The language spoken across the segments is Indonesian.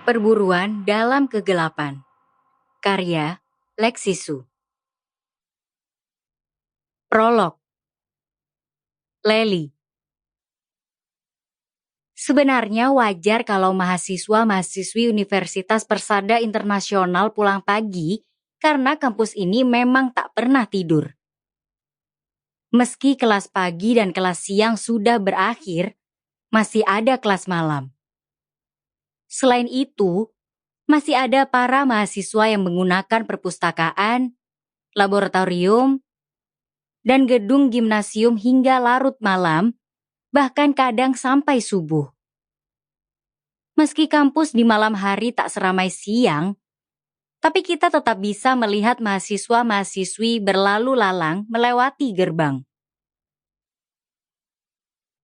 Perburuan dalam Kegelapan. Karya Lexisu. Prolog. Leli. Sebenarnya wajar kalau mahasiswa-mahasiswi Universitas Persada Internasional pulang pagi karena kampus ini memang tak pernah tidur. Meski kelas pagi dan kelas siang sudah berakhir, masih ada kelas malam. Selain itu, masih ada para mahasiswa yang menggunakan perpustakaan, laboratorium, dan gedung gimnasium hingga larut malam, bahkan kadang sampai subuh. Meski kampus di malam hari tak seramai siang, tapi kita tetap bisa melihat mahasiswa-mahasiswi berlalu lalang melewati gerbang.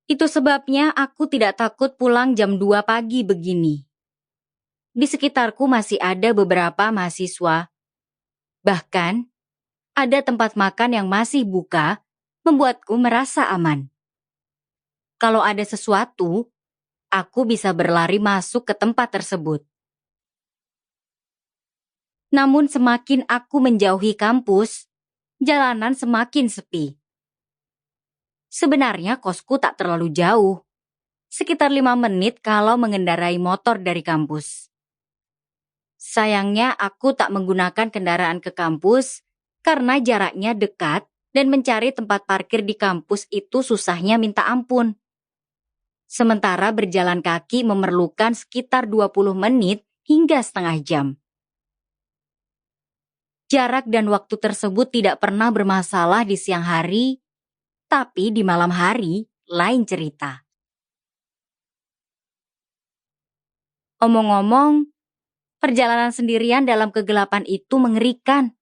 Itu sebabnya aku tidak takut pulang jam 2 pagi begini. Di sekitarku masih ada beberapa mahasiswa. Bahkan, ada tempat makan yang masih buka, membuatku merasa aman. Kalau ada sesuatu, aku bisa berlari masuk ke tempat tersebut. Namun semakin aku menjauhi kampus, jalanan semakin sepi. Sebenarnya kosku tak terlalu jauh, sekitar 5 menit kalau mengendarai motor dari kampus. Sayangnya aku tak menggunakan kendaraan ke kampus karena jaraknya dekat dan mencari tempat parkir di kampus itu susahnya minta ampun. Sementara berjalan kaki memerlukan sekitar 20 menit hingga setengah jam. Jarak dan waktu tersebut tidak pernah bermasalah di siang hari, tapi di malam hari lain cerita. Omong-omong, perjalanan sendirian dalam kegelapan itu mengerikan.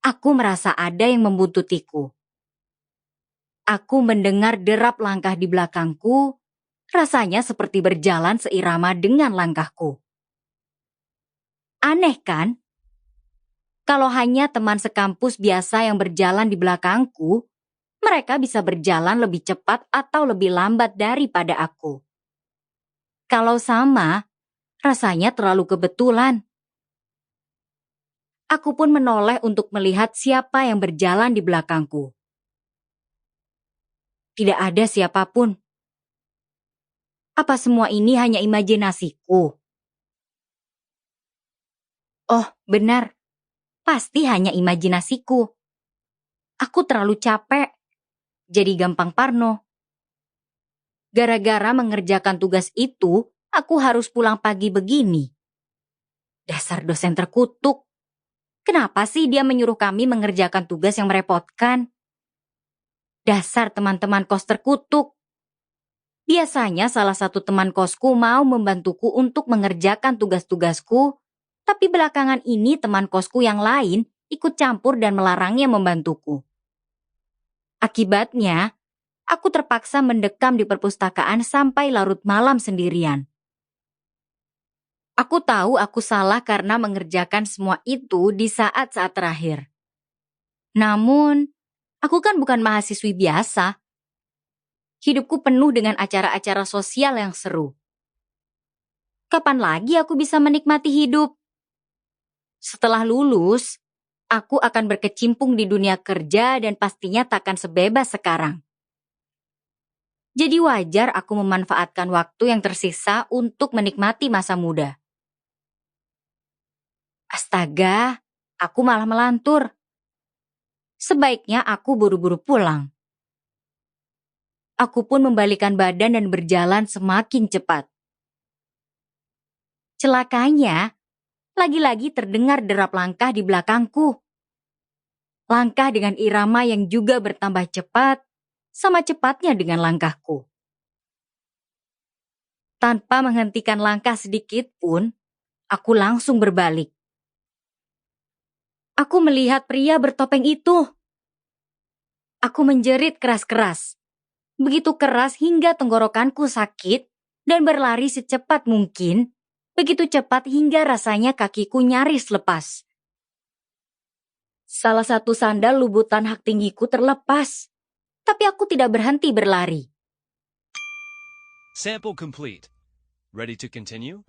Aku merasa ada yang membuntutiku. Aku mendengar derap langkah di belakangku, rasanya seperti berjalan seirama dengan langkahku. Aneh kan? Kalau hanya teman sekampus biasa yang berjalan di belakangku, mereka bisa berjalan lebih cepat atau lebih lambat daripada aku. Kalau sama, rasanya terlalu kebetulan. Aku pun menoleh untuk melihat siapa yang berjalan di belakangku. Tidak ada siapapun. Apa semua ini hanya imajinasiku? Oh, benar. Pasti hanya imajinasiku. Aku terlalu capek, jadi gampang parno. Gara-gara mengerjakan tugas itu, aku harus pulang pagi begini. Dasar dosen terkutuk. Kenapa sih dia menyuruh kami mengerjakan tugas yang merepotkan? Dasar teman-teman kos terkutuk. Biasanya salah satu teman kosku mau membantuku untuk mengerjakan tugas-tugasku, tapi belakangan ini teman kosku yang lain ikut campur dan melarangnya membantuku. Akibatnya, aku terpaksa mendekam di perpustakaan sampai larut malam sendirian. Aku tahu aku salah karena mengerjakan semua itu di saat-saat terakhir. Namun, aku kan bukan mahasiswi biasa. Hidupku penuh dengan acara-acara sosial yang seru. Kapan lagi aku bisa menikmati hidup? Setelah lulus, aku akan berkecimpung di dunia kerja dan pastinya takkan sebebas sekarang. Jadi wajar aku memanfaatkan waktu yang tersisa untuk menikmati masa muda. Astaga, aku malah melantur. Sebaiknya aku buru-buru pulang. Aku pun membalikkan badan dan berjalan semakin cepat. Celakanya, lagi-lagi terdengar derap langkah di belakangku. Langkah dengan irama yang juga bertambah cepat, sama cepatnya dengan langkahku. Tanpa menghentikan langkah sedikit pun, aku langsung berbalik. Aku melihat pria bertopeng itu. Aku menjerit keras-keras. Begitu keras hingga tenggorokanku sakit dan berlari secepat mungkin, begitu cepat hingga rasanya kakiku nyaris lepas. Salah satu sandal lubutan hak tinggiku terlepas, tapi aku tidak berhenti berlari. Sample complete. Ready to continue?